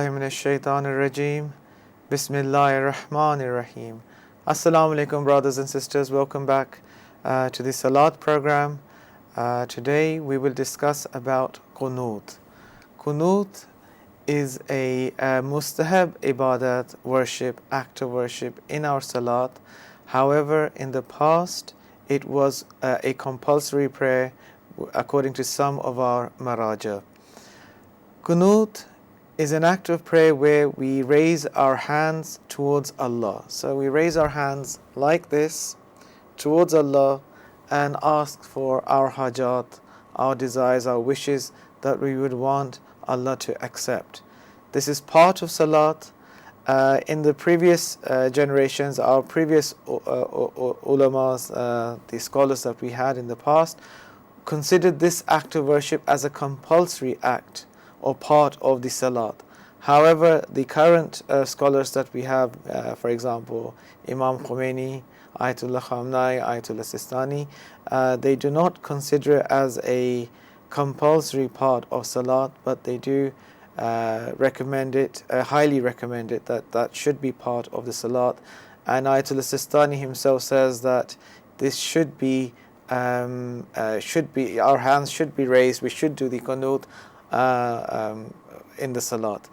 Minash Shaitanir Rajeem. Bismillahir Rahmanir Rahim. Assalamu alaikum, brothers and sisters. Welcome back to the Salat program. Today we will discuss about Qunut. Qunut is a mustahab ibadat, worship, act of worship in our Salat. However, in the past it was a compulsory prayer according to some of our maraja. Qunut is an act of prayer where we raise our hands towards Allah. So we raise our hands like this towards Allah and ask for our hajat, our desires, our wishes that we would want Allah to accept. This is part of Salat. In the previous generations, our previous ulamas, the scholars that we had in the past, considered this act of worship as a compulsory act or part of the Salat. However, the current scholars that we have, for example, Imam Khomeini, Ayatollah Khamenei, Ayatollah Sistani, they do not consider it as a compulsory part of Salat, but they do recommend it, highly recommend it, that should be part of the Salat. And Ayatollah Sistani himself says that this should be, our hands should be raised, we should do the Qunut in the Salat.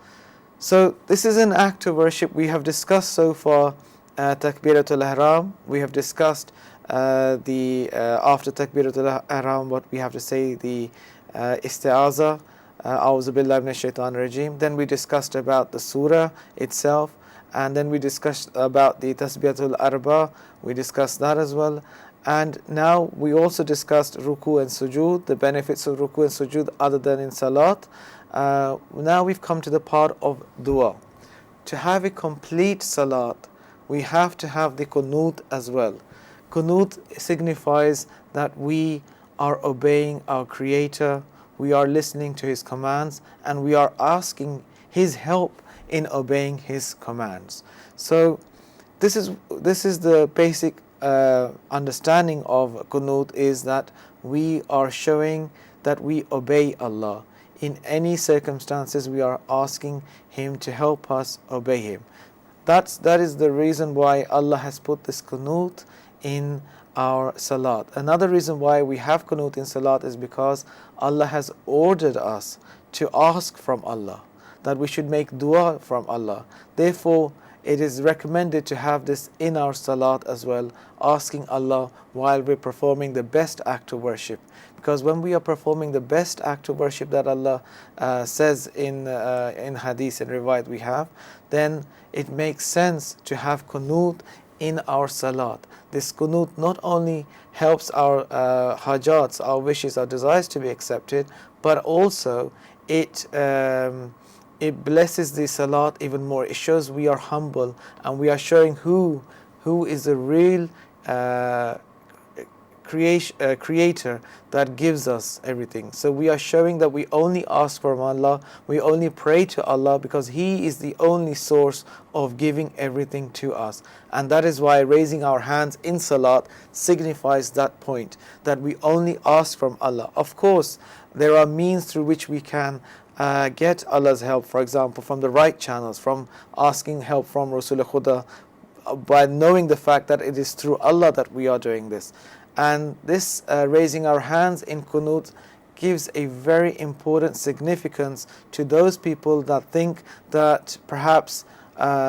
So this is an act of worship. We have discussed so far Takbiratul Ihram. We have discussed after Takbiratul Ihram what we have to say, the Isti'aza, A'udhu Billahi Minash Shaitanir Rajeem. Then we discussed about the surah itself, and then we discussed about the Tasbihatul Arba. We discussed that as well. And now we also discussed Ruku and Sujood, the benefits of Ruku and Sujood other than in Salat. Now we've come to the part of Dua. To have a complete Salat, we have to have the Qunut as well. Qunut signifies that we are obeying our Creator, we are listening to His commands, and we are asking His help in obeying His commands. So this is the basic understanding of Qunut, is that we are showing that we obey Allah. In any circumstances, we are asking Him to help us obey Him. That is the reason why Allah has put this Qunut in our Salat. Another reason why we have Qunut in Salat is because Allah has ordered us to ask from Allah, that we should make dua from Allah. Therefore, it is recommended to have this in our Salat as well, asking Allah while we're performing the best act of worship. Because when we are performing the best act of worship that Allah says in hadith and riwayat we have, then it makes sense to have Qunut in our Salat. This Qunut not only helps our hajats, our wishes, our desires to be accepted, but also it blesses the Salat even more. It shows we are humble and we are showing who is the real creator that gives us everything. So we are showing that we only ask from Allah, we only pray to Allah because He is the only source of giving everything to us. And that is why raising our hands in Salat signifies that point, that we only ask from Allah. Of course, there are means through which we can get Allah's help, for example, from the right channels, from asking help from Rasul Khuda, by knowing the fact that it is through Allah that we are doing this. And this raising our hands in Qunut gives a very important significance to those people that think that perhaps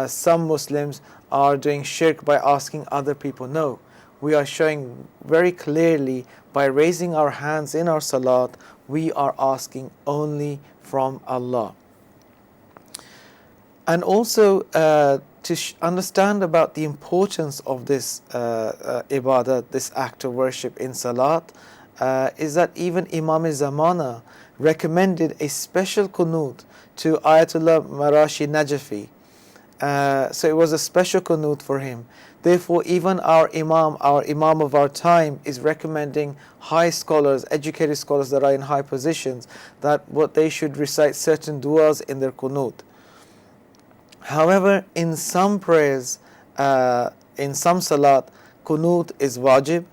some Muslims are doing shirk by asking other people. No, we are showing very clearly by raising our hands in our Salat, we are asking only from Allah. And also to understand about the importance of this ibadah, this act of worship in Salat, is that even Imam-e-Zamana recommended a special Qunut to Ayatollah Marashi Najafi. So it was a special Qunut for him. Therefore, even our Imam of our time is recommending high scholars, educated scholars that are in high positions, that what they should recite certain du'as in their Qunut. However, in some prayers, in some Salat, Qunut is wajib,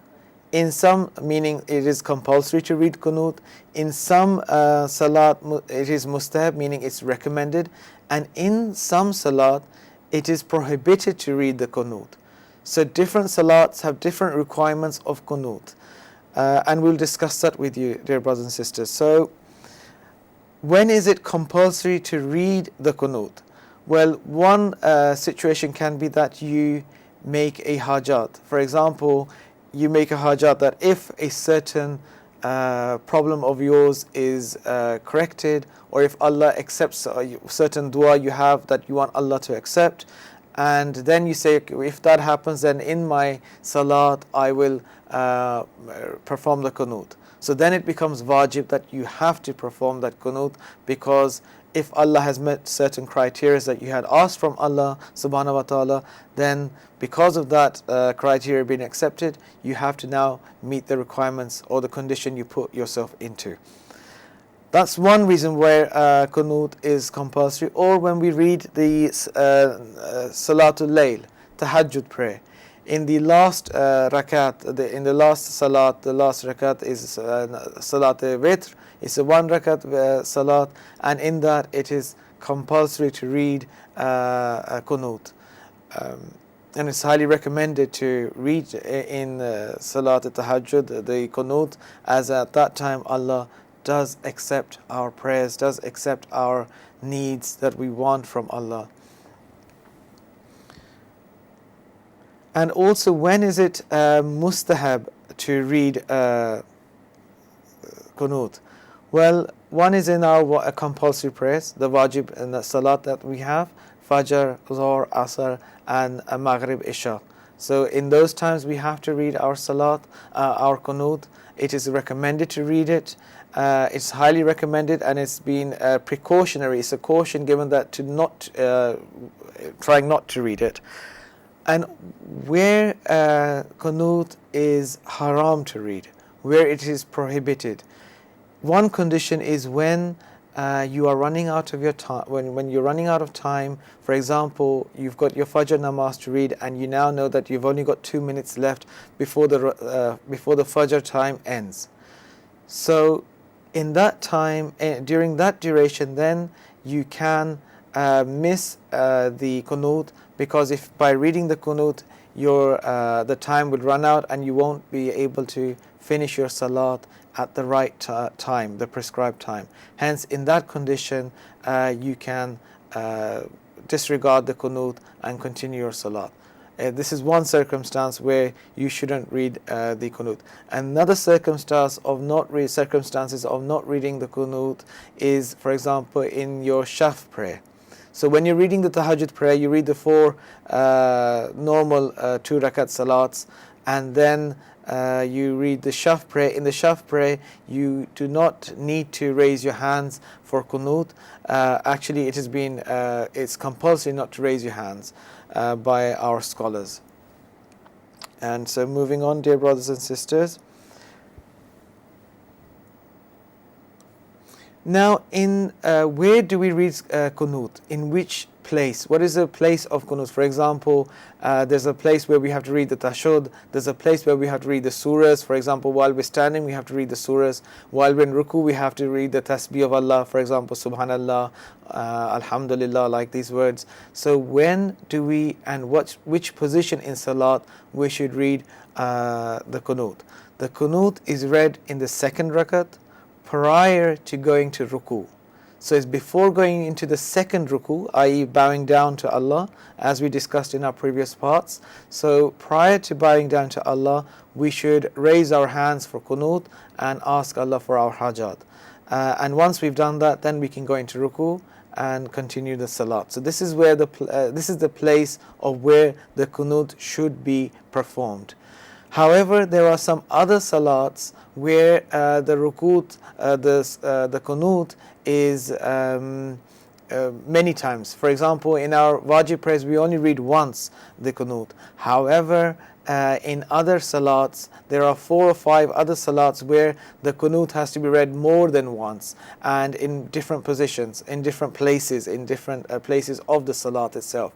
In some, meaning it is compulsory to read qunut. In some salat, it is mustahab, meaning it's recommended. And in some salat, it is prohibited to read the qunut. So different salats have different requirements of qunut. And we'll discuss that with you, dear brothers and sisters. So, when is it compulsory to read the qunut? Well, one situation can be that you make a hajat. For example, you make a hajat that if a certain problem of yours is corrected, or if Allah accepts a certain dua you have that you want Allah to accept, and then you say, if that happens, then in my salat I will perform the qunut. So then it becomes wajib that you have to perform that qunut, because if Allah has met certain criteria that you had asked from Allah subhanahu wa ta'ala, then because of that criteria being accepted, you have to now meet the requirements or the condition you put yourself into. That's one reason where qunut is compulsory. Or when we read the Salatul Layl, Tahajjud prayer. In the last rakat, in the last salat, the last rakat is Salat Witr. It's a one rakat salat, and in that it is compulsory to read qunut. And it's highly recommended to read in Salat Tahajjud the qunut, as at that time Allah does accept our prayers, does accept our needs that we want from Allah. And also, when is it mustahab to read qunut? Well, one is in our compulsory prayers, the wajib and the salat that we have, Fajr, Zuhr, Asr, and Maghrib, Isha. So in those times we have to read our salat, our qunut. It is recommended to read it. It's highly recommended, and it's been precautionary. It's a caution given that to not trying not to read it. And where qunut is haram to read, where it is prohibited, one condition is when you are running out of your time. When you're running out of time, for example, you've got your Fajr namaz to read, and you now know that you've only got 2 minutes left before the Fajr time ends. So, in that time, during that duration, then you can miss the qunut, because if by reading the qunut, the time will run out and you won't be able to finish your salat at the right time, the prescribed time. Hence, in that condition, you can disregard the qunut and continue your salat. This is one circumstance where you shouldn't read the qunut. Another circumstances of not reading the qunut is, for example, in your shaf prayer. So when you're reading the tahajjud prayer, you read the 4 normal 2 rakat salats, and then you read the shaf prayer. In the shaf prayer, you do not need to raise your hands for qunut. Actually, it has been it's compulsory not to raise your hands by our scholars. And so, moving on, dear brothers and sisters. Now, in where do we read qunut? In which place? What is the place of qunut? For example, there's a place where we have to read the tashahhud. There's a place where we have to read the surahs. For example, while we're standing, we have to read the surahs. While we're in ruku, we have to read the tasbih of Allah. For example, Subhanallah, Alhamdulillah, like these words. So when do we, and which position in salat we should read the qunut? The qunut is read in the second rakat, prior to going to ruku. So it's before going into the second ruku, i.e. bowing down to Allah, as we discussed in our previous parts. So prior to bowing down to Allah, we should raise our hands for qunut and ask Allah for our hajat. And once we've done that, then we can go into ruku and continue the salat. So this is where this is the place of where the qunut should be performed. However, there are some other salats where the qunut is many times. For example, in our wajib prayers, we only read once the qunut. However, in other salats, there are 4 or 5 other salats where the qunut has to be read more than once and in different positions, in different places, in different places of the salat itself.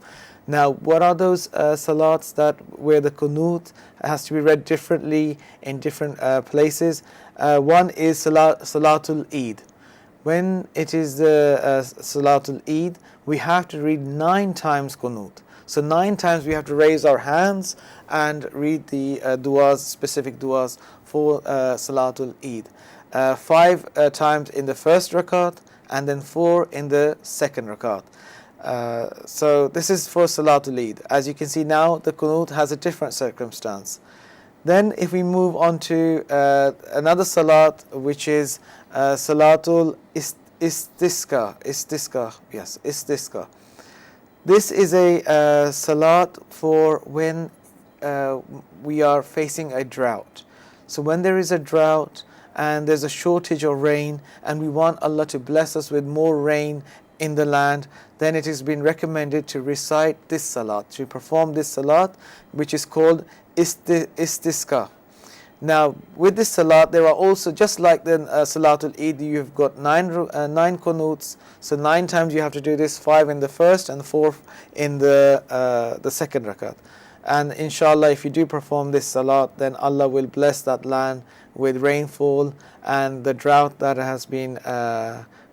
Now, what are those salats that where the qunut has to be read differently in different places? One is Salatul Eid. When it is the Salatul Eid, we have to read 9 times qunut. So 9 times we have to raise our hands and read the du'as, specific du'as for Salatul Eid. 5 times in the first rakat and then 4 in the second rakat. So this is for Salatul Eid. As you can see now, the qunut has a different circumstance. Then if we move on to another salat, which is Salatul Istisqa. This is a salat for when we are facing a drought. So when there is a drought and there's a shortage of rain and we want Allah to bless us with more rain in the land, then it has been recommended to recite this salat, to perform this salat, which is called Istisqa. Now, with this salat, there are also, just like the Salatul Eid, you've got 9 qunuts. So 9 times you have to do this, 5 in the first and 4 in the second rakat. And inshallah, if you do perform this salat, then Allah will bless that land with rainfall, and the drought that has been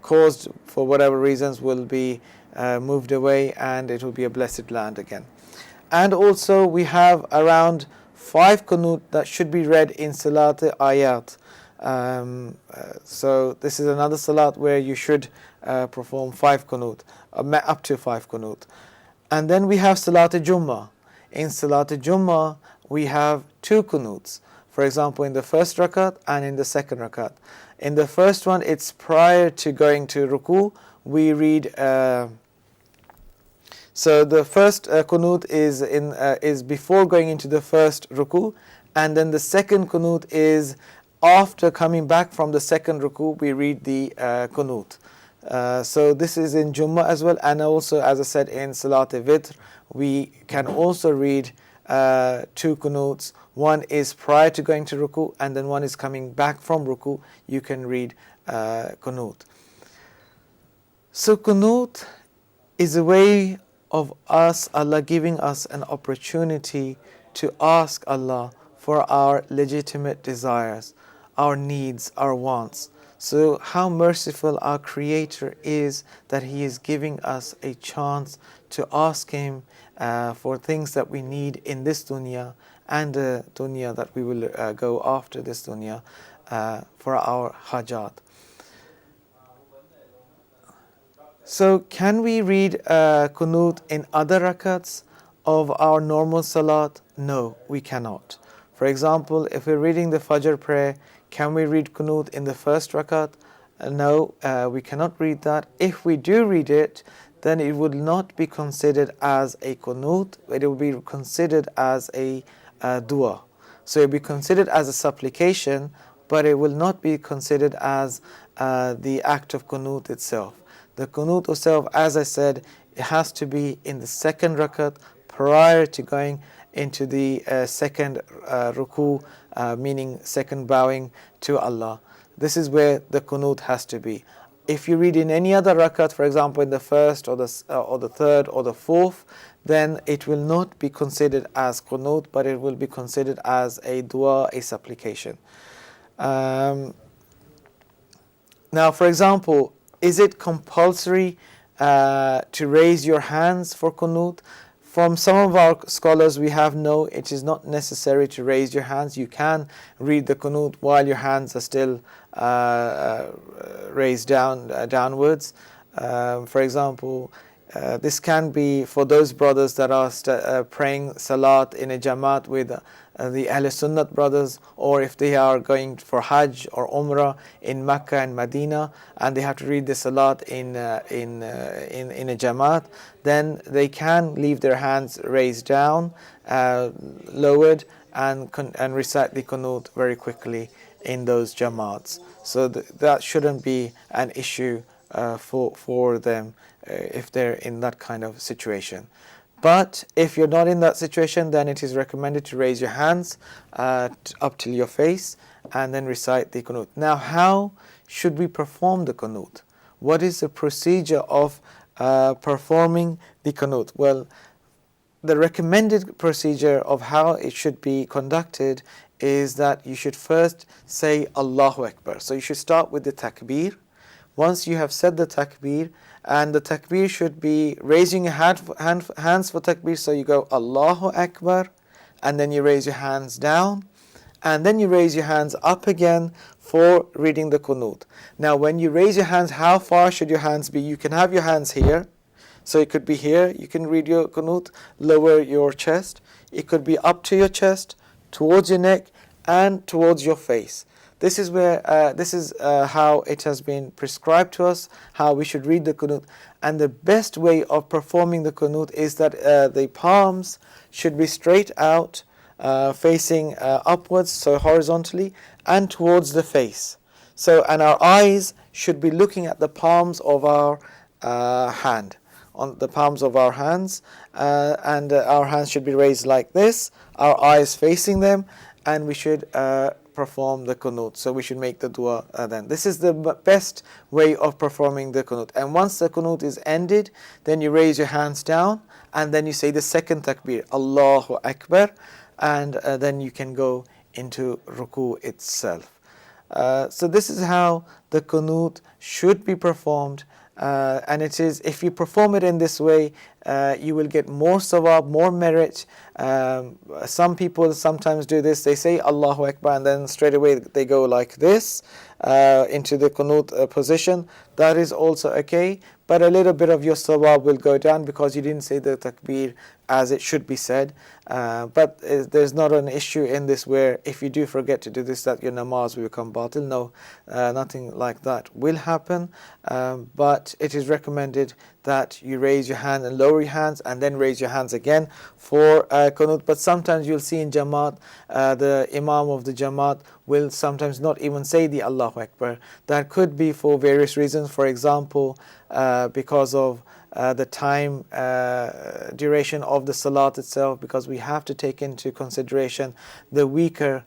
caused for whatever reasons will be moved away, and it will be a blessed land again. And also we have around 5 qunut that should be read in Salat Ayat. So this is another salat where you should perform 5 qunut, up to 5 qunut. And then we have Salat Jummah. In Salat Jummah we have 2 qunuts. For example, in the first rakat and in the second rakat. In the first one, it's prior to going to ruku. We read. So the first qunut is before going into the first ruku, and then the second qunut is after coming back from the second ruku. We read the qunut. So this is in Jummah as well, and also, as I said, in Salat Witr, we can also read 2 qunuts. One is prior to going to ruku, and then one is coming back from ruku. You can read qunut. So qunut is a way of us, Allah giving us an opportunity to ask Allah for our legitimate desires, our needs, our wants. So how merciful our Creator is that He is giving us a chance to ask Him for things that we need in this dunya and the dunya that we will go after this dunya for our hajat. So can we read qunut in other rakats of our normal salat? No, we cannot. For example, if we're reading the Fajr prayer, can we read qunut in the first rakat? No, we cannot read that. If we do read it, then it would not be considered as a qunut, it will be considered as a dua. So it will be considered as a supplication, but it will not be considered as the act of qunut itself. The qunut itself, as I said, it has to be in the second rakat prior to going into the second ruku, meaning second bowing to Allah. This is where the qunut has to be. If you read in any other rakat, for example in the first or the third or the fourth, then it will not be considered as qunut, but it will be considered as a dua, a supplication. Now, for example, is it compulsory to raise your hands for qunut? From some of our scholars we have no, it is not necessary to raise your hands. You can read the qunut while your hands are still raised downwards. For example, this can be for those brothers that are praying salat in a jamaat with the Ahl Sunnat brothers, or if they are going for Hajj or Umrah in Mecca and Medina, and they have to read the salat in a jamaat, then they can leave their hands raised down, lowered, and recite the qunut very quickly in those jamaats. So that shouldn't be an issue for them if they're in that kind of situation. But if you're not in that situation, then it is recommended to raise your hands up till your face and then recite the qunut. Now, how should we perform the qunut? What is the procedure of performing the qunut? Well, the recommended procedure of how it should be conducted is that you should first say Allahu Akbar. So you should start with the takbir. Once you have said the takbir, and the takbir should be raising your hands for takbir, so you go Allahu Akbar, and then you raise your hands down, and then you raise your hands up again for reading the qunut. Now when you raise your hands, how far should your hands be? You can have your hands here, so it could be here, you can read your qunut, lower your chest. It could be up to your chest, towards your neck, and towards your face. This is how it has been prescribed to us, how we should read the qunut. And the best way of performing the qunut is that the palms should be straight out, facing upwards, so horizontally, and towards the face. So, and our eyes should be looking at the palms of our hand, on the palms of our hands, and our hands should be raised like this, our eyes facing them, and we should perform the qunut. So we should make the dua then. This is the best way of performing the qunut. And once the qunut is ended, then you raise your hands down, and then you say the second takbir, Allahu Akbar, and then you can go into ruku itself. So this is how the qunut should be performed. And it is, if you perform it in this way, you will get more sawab, more merit. Some people sometimes do this, they say Allahu Akbar and then straight away they go like this into the qunut position. That is also okay, but a little bit of your sawab will go down because you didn't say the takbir as it should be said. But there's not an issue in this where if you do forget to do this, that your namaz will become batil. No, nothing like that will happen. But it is recommended that you raise your hand and lower your hands and then raise your hands again for qunut. But sometimes you'll see in Jamaat, the Imam of the Jamaat will sometimes not even say the Allahu Akbar. That could be for various reasons. For example, because of the time duration of the salat itself, because we have to take into consideration the weaker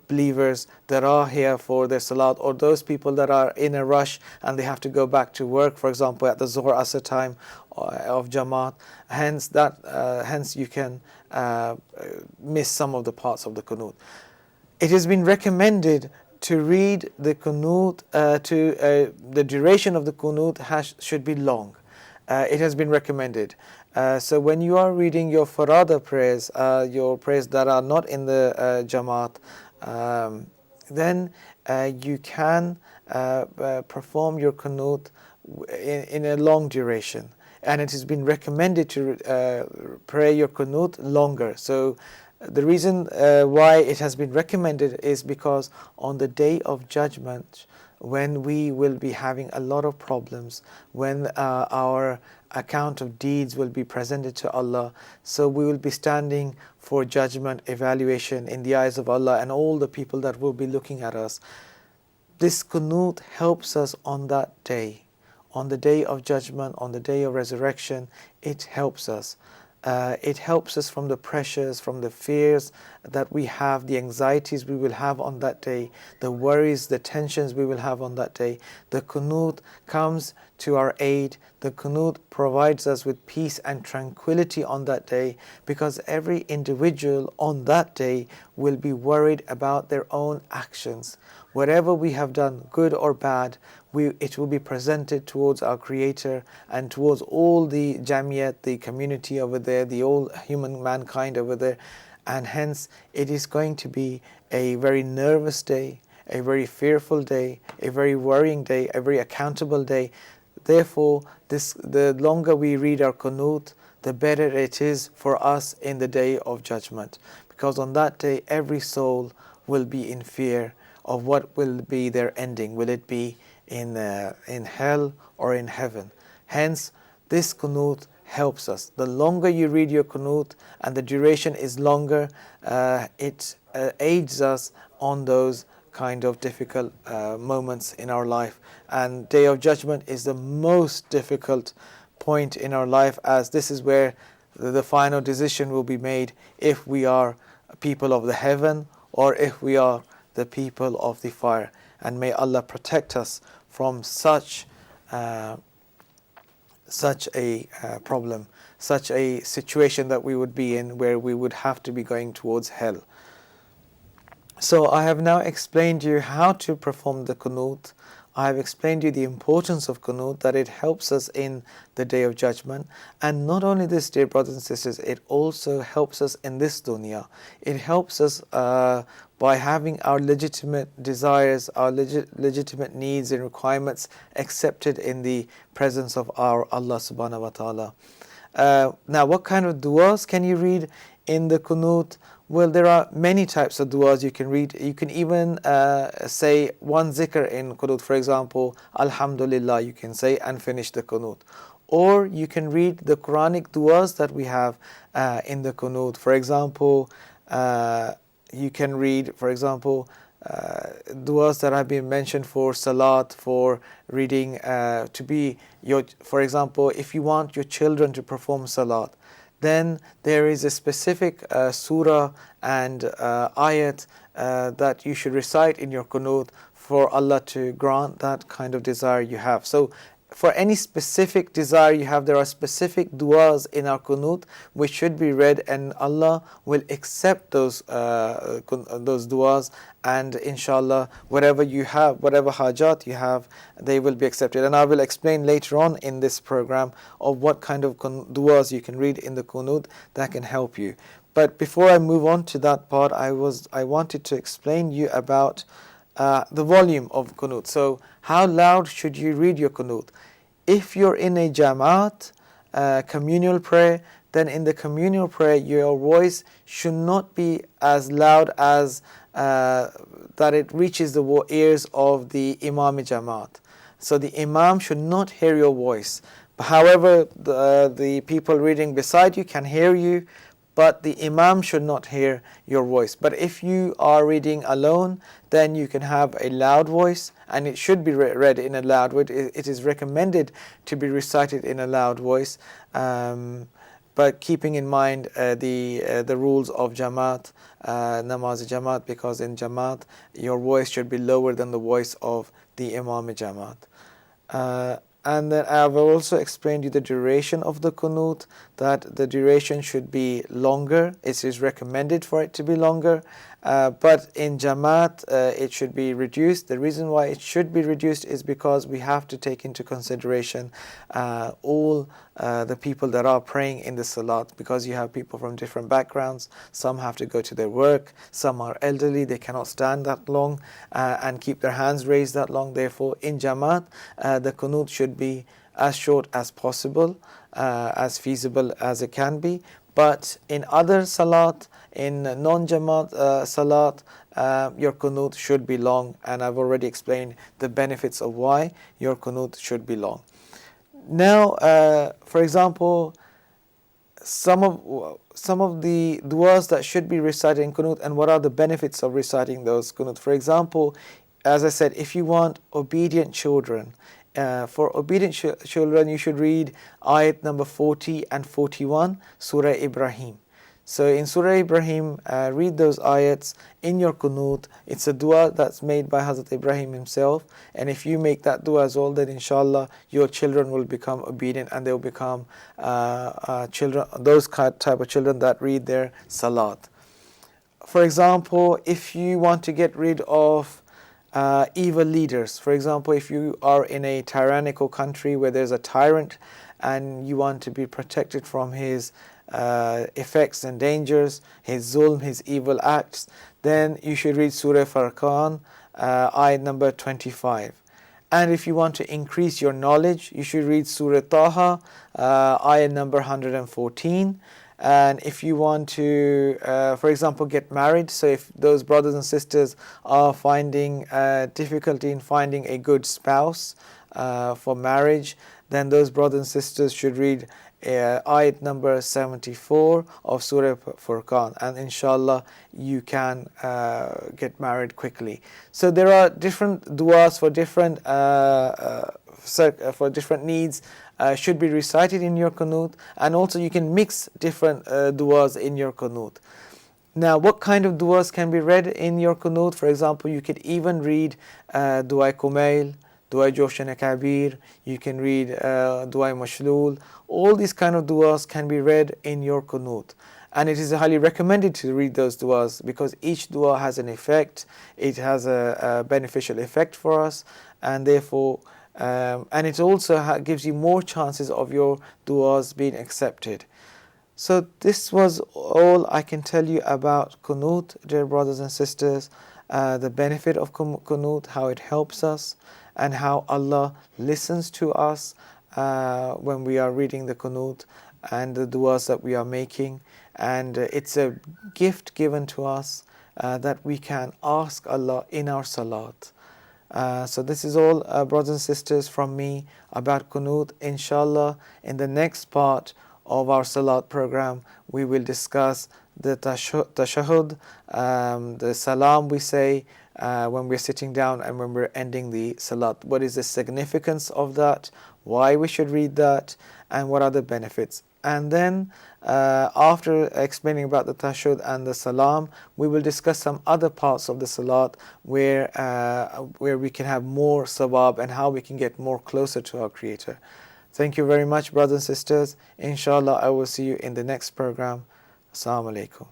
believers that are here for their salat, or those people that are in a rush and they have to go back to work, for example at the Zuhr Asr time of Jamaat. Hence you can miss some of the parts of the qunut. It has been recommended to read the qunut, the duration of the qunut should be long. It has been recommended. So when you are reading your farada prayers, your prayers that are not in the Jamaat, then you can perform your qunut in a long duration. And it has been recommended to pray your qunut longer. So the reason why it has been recommended is because on the day of judgment, when we will be having a lot of problems, when our account of deeds will be presented to Allah, so we will be standing for judgment, evaluation in the eyes of Allah and all the people that will be looking at us. This qunut helps us on that day, on the day of judgment, on the day of resurrection. It helps us. It helps us from the pressures, from the fears that we have, the anxieties we will have on that day, the worries, the tensions we will have on that day. The qunut comes to our aid. The qunut provides us with peace and tranquility on that day, because every individual on that day will be worried about their own actions. Whatever we have done, good or bad, it will be presented towards our Creator and towards all the Jamiyat, the community over there, the all human mankind over there. And hence it is going to be a very nervous day, a very fearful day, a very worrying day, a very accountable day. Therefore, the longer we read our qunut, the better it is for us in the day of judgment. Because on that day, every soul will be in fear of what will be their ending. Will it be in hell or in heaven? Hence, this qunut helps us. The longer you read your qunut and the duration is longer, it aids us on those kind of difficult moments in our life. And Day of Judgment is the most difficult point in our life, as this is where the final decision will be made if we are people of the heaven or if we are the people of the fire. And may Allah protect us from such a problem, such a situation that we would be in where we would have to be going towards hell. So I have now explained to you how to perform the qunut. I have explained to you the importance of qunut, that it helps us in the Day of Judgment. And not only this, dear brothers and sisters, it also helps us in this dunya. It helps us by having our legitimate desires, our legitimate needs and requirements accepted in the presence of our Allah subhanahu wa ta'ala. Now, what kind of du'as can you read in the qunut? Well, there are many types of du'as you can read. You can even say one zikr in qunut. For example, Alhamdulillah you can say and finish the qunut. Or you can read the Quranic du'as that we have in the qunut. For example, you can read, du'as that have been mentioned for salat, for reading to be your, for example, if you want your children to perform salat, then there is a specific surah and ayat that you should recite in your qunut for Allah to grant that kind of desire you have. So for any specific desire you have, there are specific du'as in our qunut which should be read, and Allah will accept those du'as, and inshallah whatever you have, whatever hajat you have, they will be accepted. And I will explain later on in this program of what kind of du'as you can read in the qunut that can help you. But before I move on to that part, I wanted to explain you about the volume of qunut. So how loud should you read your qunut? If you're in a jamaat, communal prayer, then in the communal prayer your voice should not be as loud as that it reaches the ears of the imam jamaat. So the imam should not hear your voice. However, the people reading beside you can hear you, but the imam should not hear your voice. But if you are reading alone, then you can have a loud voice, and it should be read in a loud voice. It is recommended to be recited in a loud voice, but keeping in mind the rules of Jamaat, Namaz Jamaat, because in Jamaat your voice should be lower than the voice of the Imam Jamaat. And then I have also explained you the duration of the qunut, that the duration should be longer. It is recommended for it to be longer, but in Jamaat it should be reduced. The reason why it should be reduced is because we have to take into consideration all the people that are praying in the salat, because you have people from different backgrounds. Some have to go to their work, some are elderly, they cannot stand that long and keep their hands raised that long. Therefore, in Jamaat the qunut should be as short as possible, as feasible as it can be. But in other salat, in non-Jamaat salat, your qunut should be long, and I've already explained the benefits of why your qunut should be long. Now, for example, some of the du'as that should be recited in qunut, and what are the benefits of reciting those qunut. For example, as I said, if you want obedient children, for obedient children you should read ayat number 40 and 41, Surah Ibrahim. So in Surah Ibrahim, read those ayats in your qunut. It's a dua that's made by Hazrat Ibrahim himself, and if you make that dua as well, then inshallah your children will become obedient, and they will become children, those type of children that read their salat. For example, if you want to get rid of evil leaders, for example, if you are in a tyrannical country where there's a tyrant and you want to be protected from his effects and dangers, his zulm, his evil acts, then you should read Surah Furqan, ayat number 25. And if you want to increase your knowledge, you should read Surah Taha, ayat number 114. And if you want to, for example, get married, so if those brothers and sisters are finding difficulty in finding a good spouse for marriage, then those brothers and sisters should read ayat number 74 of Surah Furqan, and inshallah you can get married quickly. So there are different du'as for different for different needs should be recited in your qunut, and also you can mix different du'as in your qunut. Now, what kind of du'as can be read in your qunut? For example, you could even read Du'a Kumail, Du'a Joshan Kabir, you can read Du'a Mashlul. All these kind of du'as can be read in your qunut. And it is highly recommended to read those du'as because each du'a has an effect, it has a beneficial effect for us, and therefore, and it also gives you more chances of your du'as being accepted. So this was all I can tell you about qunut, dear brothers and sisters, the benefit of qunut, how it helps us, and how Allah listens to us when we are reading the qunut and the du'as that we are making. And it's a gift given to us that we can ask Allah in our salat. So this is all, brothers and sisters, from me about qunut. Inshallah, in the next part of our salat program, we will discuss the tashahhud, the salam we say when we're sitting down and when we're ending the salat. What is the significance of that? Why we should read that? And what are the benefits? And then after explaining about the tashahhud and the salam, we will discuss some other parts of the salat where we can have more sawab and how we can get more closer to our Creator. Thank you very much, brothers and sisters. Inshallah, I will see you in the next program. Assalamu alaikum.